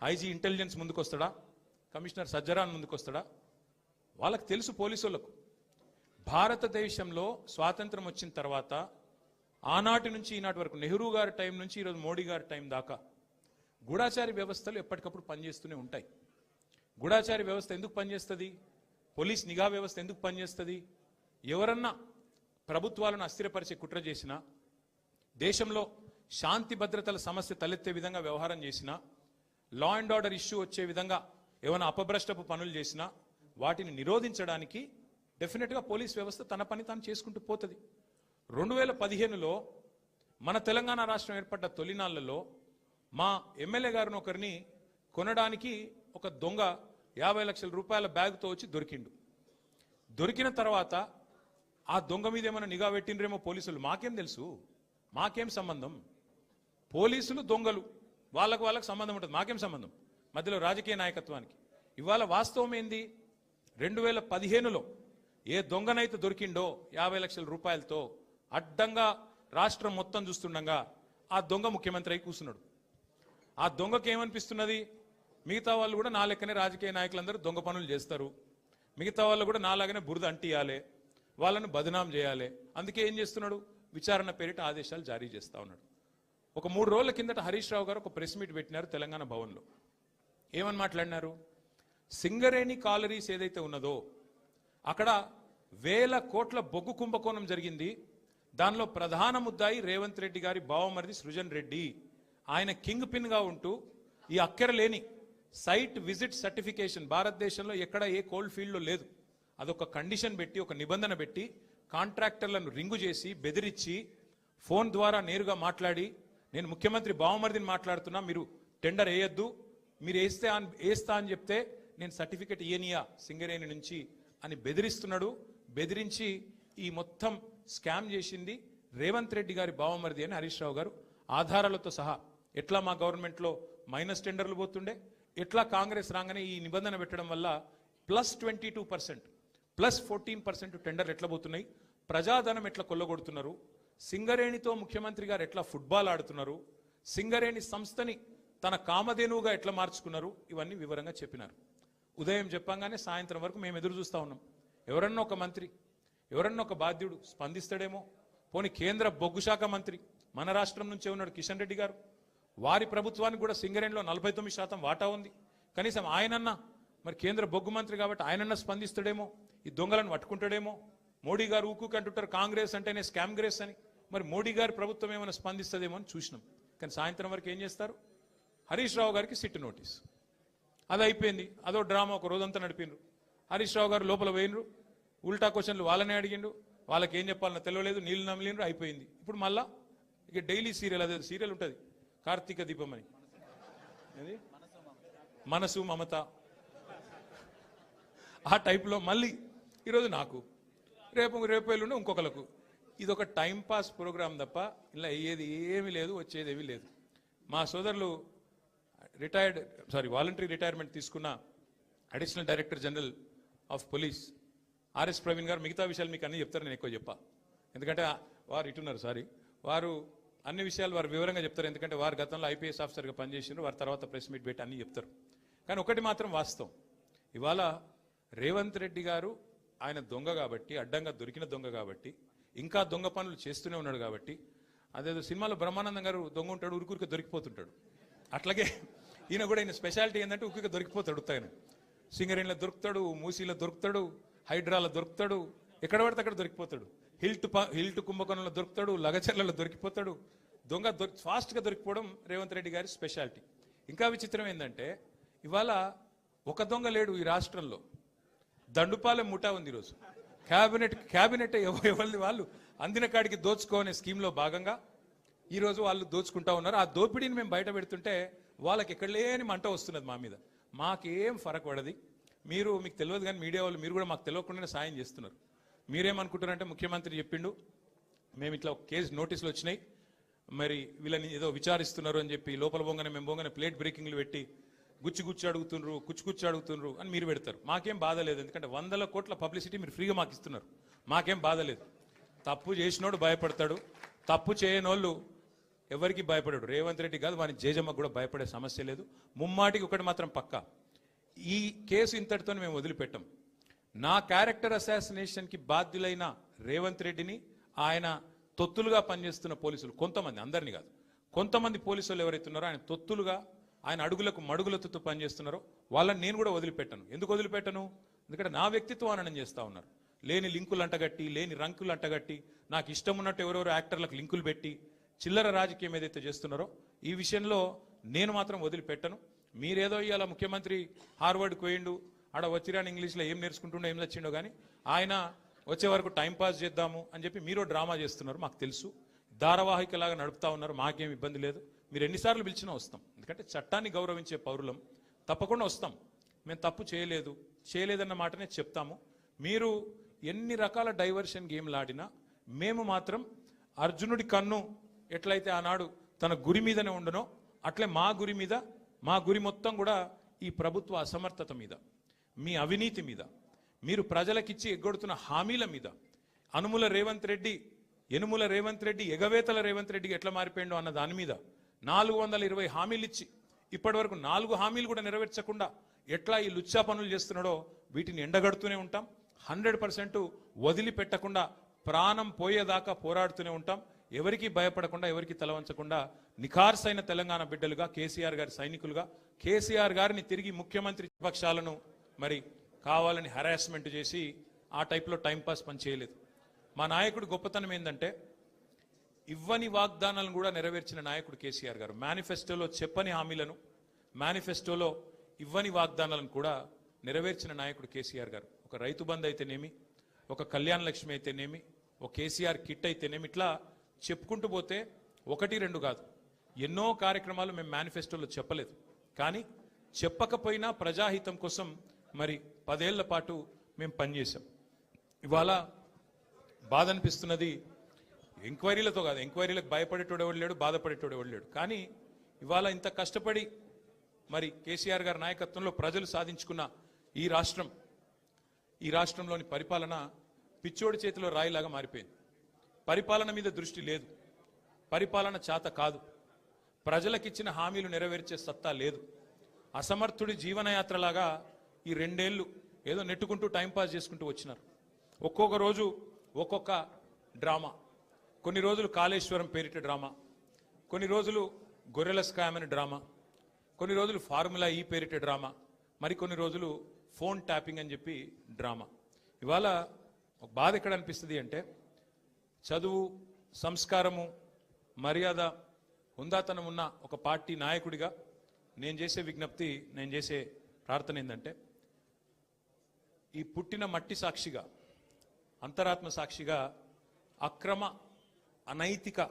IG intelligence ముందుకు వస్తాడా, commissioner సజ్జరాన్ ముందుకు వస్తాడా? వాళ్ళకి తెలుసు పోలీసులకు. భారతదేశంలో స్వాతంత్రం వచ్చిన తర్వాత ఆనాటి నుంచి ఈనాటి వరకు, నెహ్రూ గారి టైం నుంచి ఈరోజు మోడీ గారి టైం దాకా గూఢాచారి వ్యవస్థలు ఎప్పటికప్పుడు పనిచేస్తూనే ఉంటాయి. గూఢాచారి వ్యవస్థ ఎందుకు పనిచేస్తుంది? పోలీస్ నిఘా వ్యవస్థ ఎందుకు పనిచేస్తుంది? ఎవరన్నా ప్రభుత్వాలను అస్థిరపరిచే కుట్ర చేసినా, దేశంలో శాంతి భద్రతల సమస్య తలెత్తే విధంగా వ్యవహారం చేసినా, లా అండ్ ఆర్డర్ ఇష్యూ వచ్చే విధంగా ఏమైనా అపభ్రష్టపు పనులు చేసినా వాటిని నిరోధించడానికి డెఫినెట్గా పోలీస్ వ్యవస్థ తన పని తాను చేసుకుంటూ పోతుంది. 2015లో మన తెలంగాణ రాష్ట్రం ఏర్పడ్డ తొలినాళ్లలో మా ఎమ్మెల్యే గారిని ఒకరిని కొనడానికి ఒక దొంగ 50 లక్షల రూపాయల బ్యాగ్తో వచ్చి దొరికిండు. దొరికిన తర్వాత ఆ దొంగ మీద ఏమైనా నిఘా పెట్టిండ్రేమో పోలీసులు. మాకేం తెలుసు? మాకేం సంబంధం? పోలీసులు దొంగలు, వాళ్ళకు సంబంధం ఉంటుంది, మాకేం సంబంధం మధ్యలో రాజకీయ నాయకత్వానికి? ఇవాళ వాస్తవం ఏంది? 2015లో ఏ దొంగనైతే దొరికిండో 50 లక్షల రూపాయలతో అడ్డంగా రాష్ట్రం మొత్తం చూస్తుండగా ఆ దొంగ ముఖ్యమంత్రి అయి కూర్చున్నాడు. ఆ దొంగకి ఏమనిపిస్తున్నది? మిగతా వాళ్ళు కూడా నా లెక్కనే రాజకీయ నాయకులందరూ దొంగ పనులు చేస్తారు, మిగతా వాళ్ళు కూడా నాలాగానే బురద అంటియాలి, వాళ్ళను బదనాం చేయాలి. అందుకే ఏం చేస్తున్నాడు? విచారణ పేరిట ఆదేశాలు జారీ చేస్తా ఉన్నాడు. ఒక 3 రోజుల కిందట హరీష్ రావు గారు ఒక ప్రెస్ మీట్ పెట్టినారు తెలంగాణ భవన్లో. ఏమని మాట్లాడినారు? సింగరేణి కాలరీస్ ఏదైతే ఉన్నదో అక్కడ 1000 కోట్ల బొగ్గు కుంభకోణం జరిగింది. దానిలో ప్రధాన ముద్దాయి రేవంత్ రెడ్డి గారి బావమరిది సృజన్ రెడ్డి. ఆయన కింగ్ పిన్ గా ఉంటూ ఈ అక్కరలేని సైట్ విజిట్ సర్టిఫికేషన్ భారతదేశంలో ఎక్కడ ఏ కోల్డ్ ఫీల్డ్లో లేదు. అదొక కండిషన్ పెట్టి, ఒక నిబంధన పెట్టి కాంట్రాక్టర్లను రింగు చేసి బెదిరించి ఫోన్ ద్వారా నేరుగా మాట్లాడి, నేను ముఖ్యమంత్రి బావమరిదిని మాట్లాడుతున్నా, మీరు టెండర్ వేయొద్దు, మీరు వేస్తా అని చెప్తే నేను సర్టిఫికెట్ ఇయనియా సింగరేణి నుంచి అని బెదిరిస్తున్నాడు. బెదిరించి ఈ మొత్తం స్కామ్ చేసింది రేవంత్ రెడ్డి గారి బావమరిది అని హరీష్ రావు గారు ఆధారాలతో సహా, ఎట్లా మా గవర్నమెంట్లో మైనస్ టెండర్లు పోతుండే, ఎట్లా కాంగ్రెస్ రాగానే ఈ నిబంధన పెట్టడం వల్ల +22% +14% టెండర్లు ఎట్లా పోతున్నాయి, ప్రజాధనం ఎట్లా కొల్లగొడుతున్నారు, సింగరేణితో ముఖ్యమంత్రి గారు ఎట్లా ఫుట్బాల్ ఆడుతున్నారు, సింగరేణి సంస్థని తన కామధేనువుగా ఎట్లా మార్చుకున్నారు, ఇవన్నీ వివరంగా చెప్పినారు. ఉదయం చెప్పంగానే సాయంత్రం వరకు మేము ఎదురు చూస్తూ ఉన్నాం. ఎవరన్నా ఒక మంత్రి, ఎవరన్నా ఒక బాధ్యుడు స్పందిస్తాడేమో. పోనీ కేంద్ర బొగ్గు శాఖ మంత్రి మన రాష్ట్రం నుంచే ఉన్నాడు కిషన్ రెడ్డి గారు, వారి ప్రభుత్వానికి కూడా సింగరేణిలో 49% వాటా ఉంది. కనీసం ఆయనన్నా, మరి కేంద్ర బొగ్గు మంత్రి కాబట్టి ఆయనన్నా స్పందిస్తాడేమో, ఈ దొంగలను పట్టుకుంటాడేమో. మోడీ గారు ఊకు అంటుంటారు కాంగ్రెస్ అంటేనే స్కామ్ గ్రేస్ అని, మరి మోడీ గారి ప్రభుత్వం ఏమైనా స్పందిస్తుందేమో అని చూసినాం. కానీ సాయంత్రం వరకు ఏం చేస్తారు? హరీష్ రావు గారికి సిట్ నోటీస్. అది అయిపోయింది, అదో డ్రామా ఒక రోజంతా నడిపిండ్రు. హరీష్ రావు గారు లోపల పోయినరు, ఉల్టా క్వశ్చన్లు వాళ్ళనే అడిగిండు, వాళ్ళకి ఏం చెప్పాలన్నా తెలియలేదు, నీళ్ళు నమిలిండ్రు, అయిపోయింది. ఇప్పుడు మళ్ళా ఇక డైలీ సీరియల్, అదే సీరియల్ ఉంటుంది కార్తీక దీపం అని, అది మనసు మమత, ఆ టైప్లో మళ్ళీ ఈరోజు నాకు, రేపు ఎల్లుండి ఇంకొకరికి. ఇది ఒక టైంపాస్ ప్రోగ్రామ్ తప్ప ఇలా అయ్యేది ఏమీ లేదు, వచ్చేది ఏమీ లేదు. మా సోదరులు వాలంటరీ రిటైర్మెంట్ తీసుకున్న additional director general of police RS Praveen గారు మిగతా విషయాలు మీకు అన్నీ చెప్తారు, నేను ఎక్కువ చెప్పా. ఎందుకంటే వారు ఇటున్నారు, వారు అన్ని విషయాలు వారు వివరంగా చెప్తారు. ఎందుకంటే వారు గతంలో ఐపీఎస్ ఆఫీసర్గా పనిచేసినారు, వారి తర్వాత ప్రెస్ మీట్ పెట్టి అన్నీ చెప్తారు. కానీ ఒకటి మాత్రం వాస్తవం, ఇవాళ రేవంత్ రెడ్డి గారు ఆయన దొంగ కాబట్టి, అడ్డంగా దొరికిన దొంగ కాబట్టి, ఇంకా దొంగ పనులు చేస్తూనే ఉన్నాడు కాబట్టి, అదేదో సినిమాలో బ్రహ్మానందం గారు దొంగ ఉంటాడు, ఉరుకురికి దొరికిపోతుంటాడు, అట్లాగే ఈయన కూడా, ఈయన స్పెషాలిటీ ఏంటంటే ఉరికి దొరికిపోతాడు. ఆయన సింగరేణిలో దొరుకుతాడు, మూసీలో దొరుకుతాడు, హైడ్రాలో దొరుకుతాడు, ఎక్కడ పడితే అక్కడ దొరికిపోతాడు, హిల్ట్ కుంభకోణంలో దొరుకుతాడు, లగచర్లలో దొరికిపోతాడు. దొంగ ఫాస్ట్గా దొరికిపోవడం రేవంత్ రెడ్డి గారి స్పెషాలిటీ. ఇంకా విచిత్రం ఏంటంటే ఇవాళ ఒక దొంగ లేడు ఈ రాష్ట్రంలో, దండుపాలెం ముఠా ఉంది ఈరోజు. క్యాబినెట్ ఎవరిది వాళ్ళు అందిన కాడికి దోచుకోనే స్కీమ్లో భాగంగా ఈరోజు వాళ్ళు దోచుకుంటా ఉన్నారు. ఆ దోపిడీని మేము బయట పెడుతుంటే వాళ్ళకి ఎక్కడ లేని మంట వస్తున్నది మా మీద. మాకేం ఫరక్ పడది, మీకు తెలియదు కానీ మీడియా వాళ్ళు మీరు కూడా మాకు తెలియకుండానే సాయం చేస్తున్నారు. మీరేమనుకుంటారంటే ముఖ్యమంత్రి చెప్పిండు, మేము ఇట్లా ఒక కేసు నోటీసులు వచ్చినాయి, మరి వీళ్ళని ఏదో విచారిస్తున్నారు అని చెప్పి లోపల పోగానే మేము పోగానే ప్లేట్ బ్రేకింగ్లు పెట్టి గుచ్చి అడుగుతుండ్రు అని మీరు పెడతారు. మాకేం బాధ లేదు, ఎందుకంటే 100 కోట్ల పబ్లిసిటీ మీరు ఫ్రీగా మాకు ఇస్తున్నారు, మాకేం బాధ లేదు. తప్పు చేసినోడు భయపడతాడు, తప్పు చేయనోళ్ళు ఎవరికి భయపడాడు. రేవంత్ రెడ్డి కాదు, వాని జేజమ్మకు కూడా భయపడే సమస్య లేదు. ముమ్మాటికి ఒకటి మాత్రం పక్కా, ఈ కేసు ఇంతటితో మేము వదిలిపెట్టాం. నా క్యారెక్టర్ అసాసినేషన్కి బాధ్యులైన రేవంత్ రెడ్డిని ఆయన తొత్తులుగా పనిచేస్తున్న పోలీసులు కొంతమంది, అందరినీ కాదు, కొంతమంది పోలీసులు ఎవరైతే ఉన్నారో ఆయన తొత్తులుగా, ఆయన అడుగులకు మడుగులతో పనిచేస్తున్నారో వాళ్ళని నేను కూడా వదిలిపెట్టను. ఎందుకు వదిలిపెట్టను? ఎందుకంటే నా వ్యక్తిత్వం హననం చేస్తూ ఉన్నారు. లేని లింకులు అంటగట్టి, లేని రంకులు అంటగట్టి, నాకు ఇష్టం ఉన్నట్టు ఎవరెవరో యాక్టర్లకు లింకులు పెట్టి చిల్లర రాజకీయం ఏదైతే చేస్తున్నారో ఈ విషయంలో నేను మాత్రం వదిలిపెట్టను. మీరేదో ఇవాళ ముఖ్యమంత్రి హార్వర్డ్కి పోయిండు, ఆడ వచ్చిరాని ఇంగ్లీష్లో ఏం నేర్చుకుంటుండో ఏం తెచ్చిండో కానీ ఆయన వచ్చే వరకు టైంపాస్ చేద్దాము అని చెప్పి మీరు డ్రామా చేస్తున్నారు. మాకు తెలుసు, ధారావాహికలాగా నడుపుతా ఉన్నారు. మాకేం ఇబ్బంది లేదు. మీరు ఎన్నిసార్లు పిలిచినా వస్తాం. ఎందుకంటే చట్టాన్ని గౌరవించే పౌరులం, తప్పకుండా వస్తాం. మేము తప్పు చేయలేదన్న మాటనే చెప్తాము. మీరు ఎన్ని రకాల డైవర్షన్ గేమ్లు ఆడినా మేము మాత్రం అర్జునుడి కన్ను ఎట్లయితే ఆనాడు తన గురి మీదనే ఉండనో అట్లే మా గురి మీద, మా గురి మొత్తం కూడా ఈ ప్రభుత్వ అసమర్థత మీద, మీ అవినీతి మీద, మీరు ప్రజలకిచ్చి ఎగ్గొడుతున్న హామీల మీద, యనుమల రేవంత్ రెడ్డి ఎగవేతల రేవంత్ రెడ్డికి ఎట్లా మారిపోయిండో అన్న దాని మీద 420 హామీలు ఇచ్చి ఇప్పటి వరకు 4 హామీలు కూడా నెరవేర్చకుండా ఎట్లా ఈ లుచ్చా పనులు చేస్తున్నాడో వీటిని ఎండగడుతూనే ఉంటాం. 100% వదిలిపెట్టకుండా ప్రాణం పోయేదాకా పోరాడుతూనే ఉంటాం. ఎవరికి భయపడకుండా, ఎవరికి తలవంచకుండా నిఖార్సైన తెలంగాణ బిడ్డలుగా, కేసీఆర్ గారి సైనికులుగా, కేసీఆర్ గారిని తిరిగి ముఖ్యమంత్రి పక్షాలను మరి కావాలని హరాస్మెంట్ చేసి ఆ టైప్లో టైంపాస్ పని చేయలేదు. మా నాయకుడు గొప్పతనం ఏంటంటే ఇవ్వని వాగ్దానాలను కూడా నెరవేర్చిన నాయకుడు కేసీఆర్ గారు. మేనిఫెస్టోలో చెప్పని హామీలను, మేనిఫెస్టోలో ఇవ్వని వాగ్దానాలను కూడా నెరవేర్చిన నాయకుడు కేసీఆర్ గారు. ఒక రైతు బంధు అయితేనేమి, ఒక కళ్యాణ లక్ష్మి అయితేనేమి, ఒక కేసీఆర్ కిట్ అయితేనేమి, ఇట్లా చెప్పుకుంటూ పోతే 1-2 కాదు, ఎన్నో కార్యక్రమాలు మేము మేనిఫెస్టోలో చెప్పలేదు. కానీ చెప్పకపోయినా ప్రజాహితం కోసం మరి 10 ఏళ్ల పాటు మేము పనిచేసాం. ఇవాళ బాధ అనిపిస్తున్నది, ఎంక్వైరీలతో కాదు, ఎంక్వైరీలకు భయపడేటోడు ఎవడు లేడు, బాధపడేటోడు ఎవడు లేడు. కానీ ఇవాళ ఇంత కష్టపడి మరి కేసీఆర్ గారి నాయకత్వంలో ప్రజలు సాధించుకున్న ఈ రాష్ట్రంలోని పరిపాలన పిచ్చోడి చేతిలో రాయిలాగా మారిపోయింది. పరిపాలన మీద దృష్టి లేదు, పరిపాలన చేత కాదు, ప్రజలకిచ్చిన హామీలు నెరవేర్చే సత్తా లేదు. అసమర్థుడి జీవనయాత్రలాగా ఈ 2 ఏళ్ళు ఏదో నెట్టుకుంటూ టైంపాస్ చేసుకుంటూ వచ్చినారు. ఒక్కొక్క రోజు ఒక్కొక్క డ్రామా. కొన్ని రోజులు కాళేశ్వరం పేరిట డ్రామా, కొన్ని రోజులు గొర్రెల స్కామ్ అని డ్రామా, కొన్ని రోజులు ఫార్ములా ఈ పేరిట డ్రామా, మరికొన్ని రోజులు ఫోన్ ట్యాపింగ్ అని చెప్పి డ్రామా. ఇవాళ ఒక బాధ ఎక్కడ అనిపిస్తుంది అంటే, చదువు, సంస్కారము, మర్యాద, హుందాతనం ఉన్న ఒక పార్టీ నాయకుడిగా నేను చేసే విజ్ఞప్తి, నేను చేసే ప్రార్థన ఏంటంటే, ఈ పుట్టిన మట్టి సాక్షిగా, అంతరాత్మ సాక్షిగా అక్రమ, అనైతిక